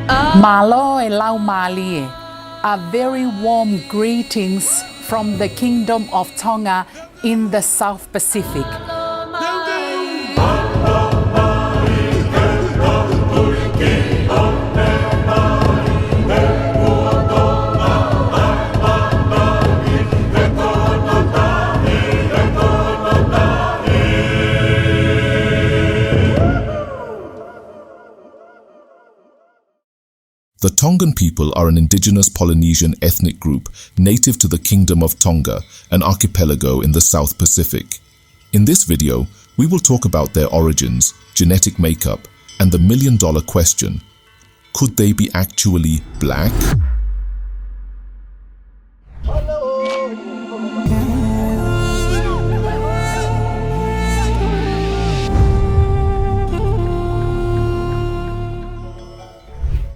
Malo e lau malie, a very warm greetings from the Kingdom of Tonga in the South Pacific. The Tongan people are an indigenous Polynesian ethnic group native to the Kingdom of Tonga, an archipelago in the South Pacific. In this video, we will talk about their origins, genetic makeup, and the million-dollar question: could they be actually black?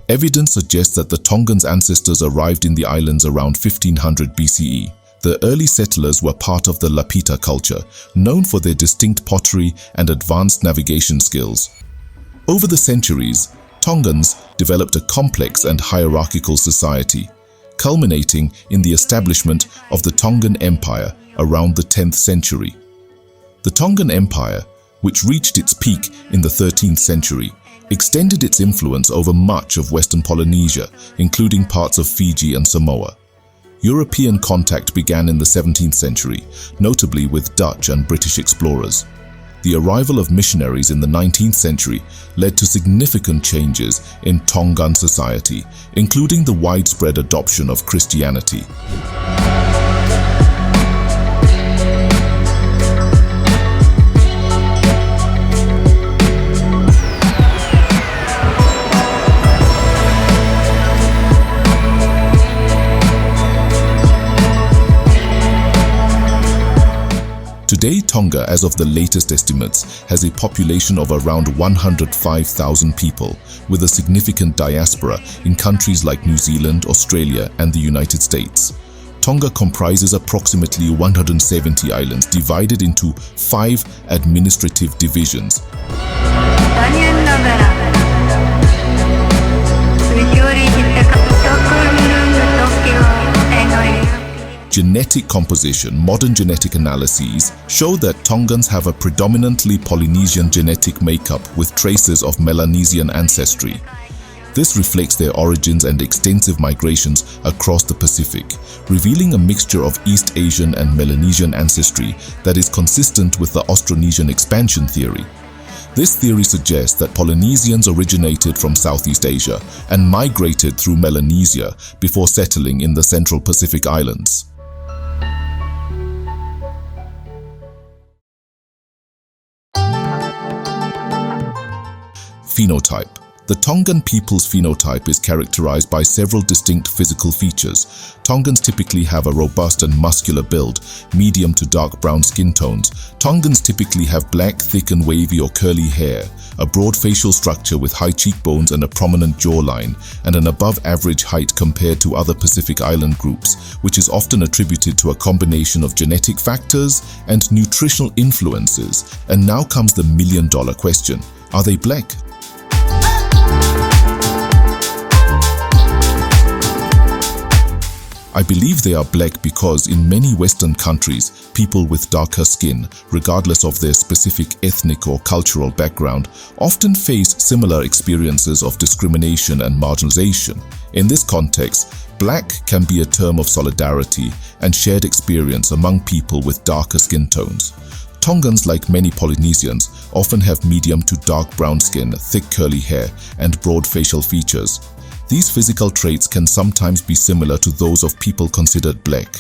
Evidence suggests that the Tongans' ancestors arrived in the islands around 1500 BCE. The early settlers were part of the Lapita culture, known for their distinct pottery and advanced navigation skills. Over the centuries, Tongans developed a complex and hierarchical society, culminating in the establishment of the Tongan Empire around the 10th century. The Tongan Empire, which reached its peak in the 13th century, extended its influence over much of Western Polynesia, including parts of Fiji and Samoa. European contact began in the 17th century, notably with Dutch and British explorers. The arrival of missionaries in the 19th century led to significant changes in Tongan society, including the widespread adoption of Christianity. Today, Tonga, as of the latest estimates, has a population of around 105,000 people, with a significant diaspora in countries like New Zealand, Australia, and the United States. Tonga comprises approximately 170 islands divided into 5 administrative divisions. Genetic composition. Modern genetic analyses show that Tongans have a predominantly Polynesian genetic makeup with traces of Melanesian ancestry. This reflects their origins and extensive migrations across the Pacific, revealing a mixture of East Asian and Melanesian ancestry that is consistent with the Austronesian expansion theory. This theory suggests that Polynesians originated from Southeast Asia and migrated through Melanesia before settling in the Central Pacific Islands. Phenotype. The Tongan people's phenotype is characterized by several distinct physical features. Tongans typically have a robust and muscular build, medium to dark brown skin tones. Tongans typically have black, thick and wavy or curly hair, a broad facial structure with high cheekbones and a prominent jawline, and an above-average height compared to other Pacific Island groups, which is often attributed to a combination of genetic factors and nutritional influences. And now comes the million-dollar question: are they black? I believe they are black because in many Western countries, people with darker skin, regardless of their specific ethnic or cultural background, often face similar experiences of discrimination and marginalization. In this context, black can be a term of solidarity and shared experience among people with darker skin tones. Tongans, like many Polynesians, often have medium to dark brown skin, thick curly hair, and broad facial features. These physical traits can sometimes be similar to those of people considered black.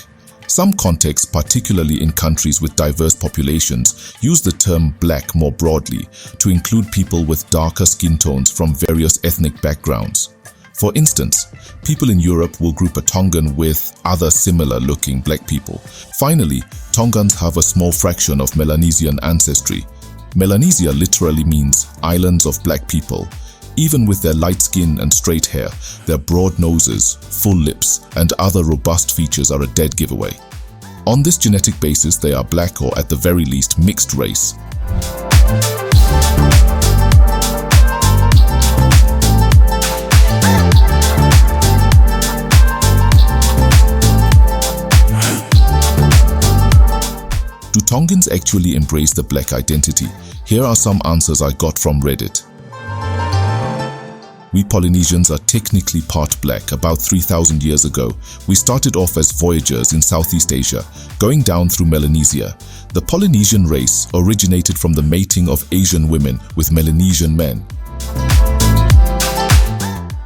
Some contexts, particularly in countries with diverse populations, use the term black more broadly to include people with darker skin tones from various ethnic backgrounds. For instance, people in Europe will group a Tongan with other similar-looking black people. Finally, Tongans have a small fraction of Melanesian ancestry. Melanesia literally means islands of black people. Even with their light skin and straight hair, their broad noses, full lips, and other robust features are a dead giveaway. On this genetic basis, they are black or at the very least mixed race. Tongans actually embrace the black identity? Here are some answers I got from Reddit. We Polynesians are technically part black. About 3,000 years ago, we started off as voyagers in Southeast Asia, going down through Melanesia. The Polynesian race originated from the mating of Asian women with Melanesian men.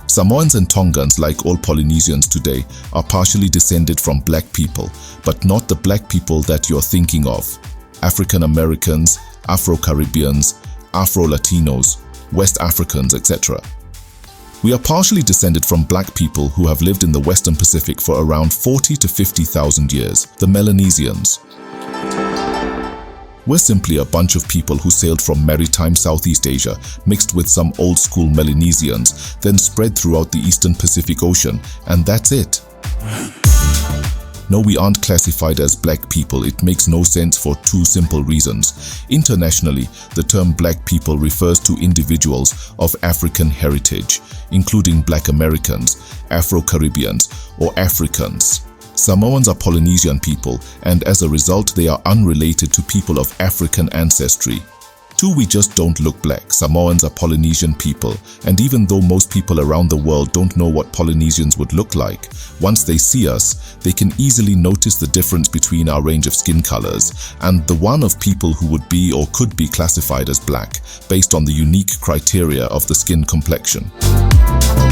Samoans and Tongans, like all Polynesians today, are partially descended from black people, but not the black people that you're thinking of. African Americans, Afro-Caribbeans, Afro-Latinos, West Africans, etc. We are partially descended from black people who have lived in the Western Pacific for around 40 to 50,000 years, the Melanesians. We're simply a bunch of people who sailed from maritime Southeast Asia, mixed with some old-school Melanesians, then spread throughout the Eastern Pacific Ocean, and that's it. No, we aren't classified as black people. It makes no sense for two simple reasons. Internationally, the term black people refers to individuals of African heritage, including Black Americans, Afro-Caribbeans, or Africans. Samoans are Polynesian people, and as a result, they are unrelated to people of African ancestry. Two, we just don't look black. Samoans are Polynesian people, and even though most people around the world don't know what Polynesians would look like, once they see us, they can easily notice the difference between our range of skin colors and the one of people who would be or could be classified as black, based on the unique criteria of the skin complexion.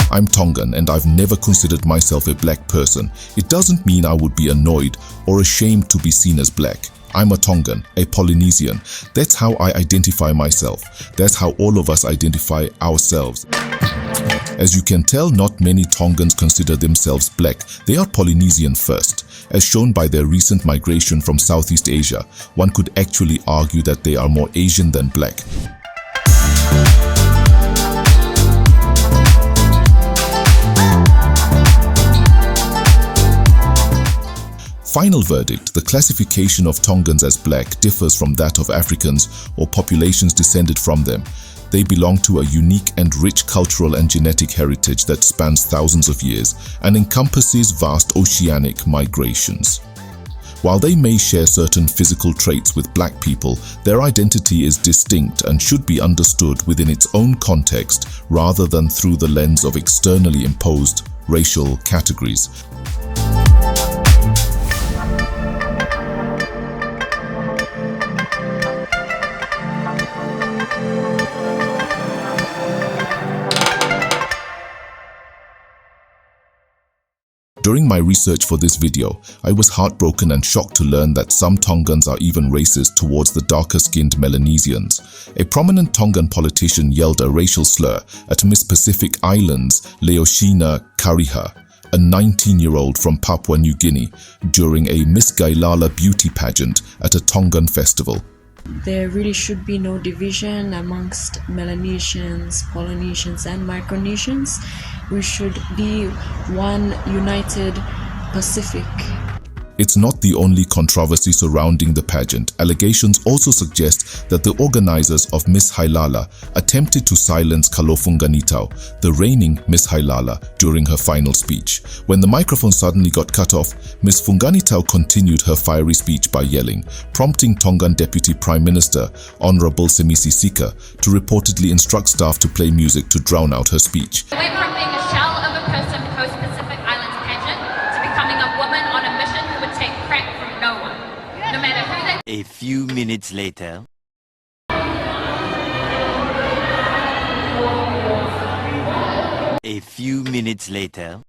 I'm Tongan, and I've never considered myself a black person. It doesn't mean I would be annoyed or ashamed to be seen as black. I'm a Tongan, a Polynesian. That's how I identify myself. That's how all of us identify ourselves. As you can tell, not many Tongans consider themselves black. They are Polynesian first. As shown by their recent migration from Southeast Asia, one could actually argue that they are more Asian than black. Final verdict: the classification of Tongans as black differs from that of Africans or populations descended from them. They belong to a unique and rich cultural and genetic heritage that spans thousands of years and encompasses vast oceanic migrations. While they may share certain physical traits with black people, their identity is distinct and should be understood within its own context rather than through the lens of externally imposed racial categories. During my research for this video, I was heartbroken and shocked to learn that some Tongans are even racist towards the darker-skinned Melanesians. A prominent Tongan politician yelled a racial slur at Miss Pacific Islands Leoshina Kariha, a 19-year-old from Papua New Guinea, during a Miss Gailala beauty pageant at a Tongan festival. There really should be no division amongst Melanesians, Polynesians and Micronesians. We should be one united Pacific. It's not the only controversy surrounding the pageant. Allegations also suggest that the organizers of Miss Hailala attempted to silence Kalofunganitau, the reigning Miss Hailala, during her final speech. When the microphone suddenly got cut off, Miss Funganitau continued her fiery speech by yelling, prompting Tongan Deputy Prime Minister Honorable Semisi Sika to reportedly instruct staff to play music to drown out her speech. I went from being a shell of a person post-Pacific Islands pageant to becoming a woman on a mission who would take crap from no one, no matter who they... A few minutes later. A few minutes later.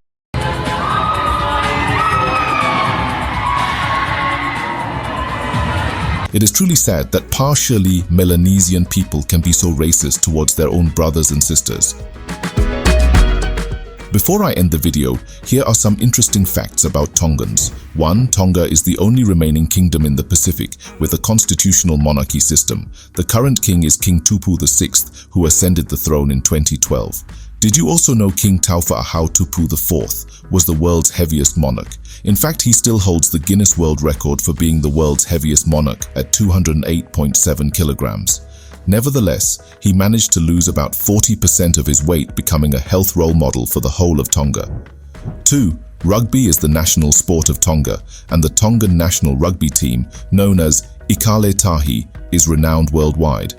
It is truly sad that partially Melanesian people can be so racist towards their own brothers and sisters. Before I end the video, here are some interesting facts about Tongans. 1. Tonga is the only remaining kingdom in the Pacific with a constitutional monarchy system. The current king is King Tupu VI, who ascended the throne in 2012. Did you also know King Taufa Ahau Tupu IV was the world's heaviest monarch? In fact, he still holds the Guinness World Record for being the world's heaviest monarch at 208.7 kilograms. Nevertheless, he managed to lose about 40% of his weight, becoming a health role model for the whole of Tonga. 2. Rugby is the national sport of Tonga, and the Tongan national rugby team, known as Ikale Tahi, is renowned worldwide.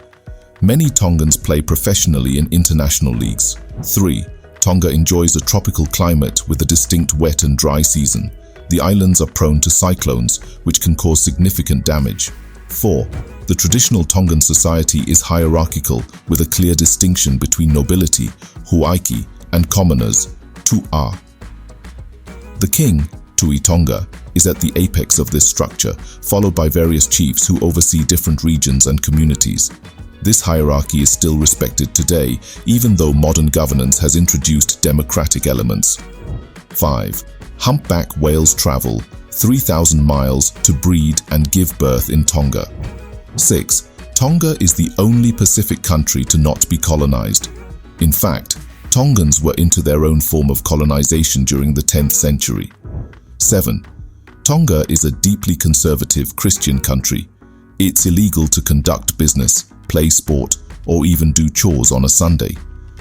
Many Tongans play professionally in international leagues. 3. Tonga enjoys a tropical climate with a distinct wet and dry season. The islands are prone to cyclones, which can cause significant damage. 4. The traditional Tongan society is hierarchical, with a clear distinction between nobility, huaiki, and commoners, tu'a. The king, Tui Tonga, is at the apex of this structure, followed by various chiefs who oversee different regions and communities. This hierarchy is still respected today, even though modern governance has introduced democratic elements. 5. Humpback whales travel 3,000 miles to breed and give birth in Tonga. 6. Tonga is the only Pacific country to not be colonized. In fact, Tongans were into their own form of colonization during the 10th century. 7. Tonga is a deeply conservative Christian country. It's illegal to conduct business, play sport, or even do chores on a Sunday.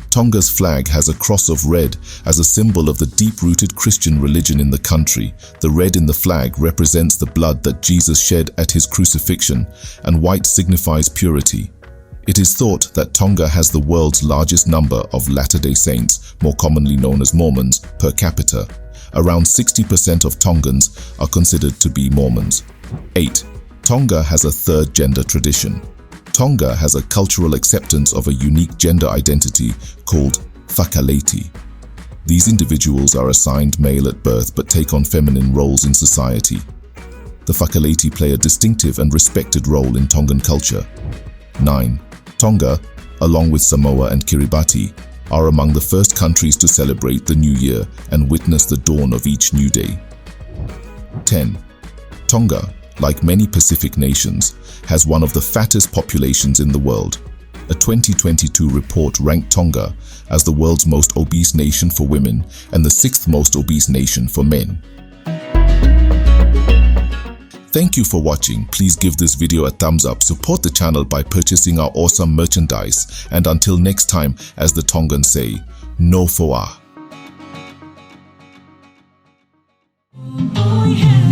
Tonga's flag has a cross of red as a symbol of the deep-rooted Christian religion in the country. The red in the flag represents the blood that Jesus shed at his crucifixion, and white signifies purity. It is thought that Tonga has the world's largest number of Latter-day Saints, more commonly known as Mormons, per capita. Around 60% of Tongans are considered to be Mormons. 8. Tonga has a third gender tradition. Tonga has a cultural acceptance of a unique gender identity called whakaleiti. These individuals are assigned male at birth but take on feminine roles in society. The whakaleiti play a distinctive and respected role in Tongan culture. 9. Tonga, along with Samoa and Kiribati, are among the first countries to celebrate the new year and witness the dawn of each new day. 10. Tonga, like many Pacific nations, has one of the fattest populations in the world. A 2022 report ranked Tonga as the world's most obese nation for women and the 6th most obese nation for men. Thank you for watching. Please give this video a thumbs up, support the channel by purchasing our awesome merchandise, and until next time, as the Tongans say, no foa. Oh, yeah.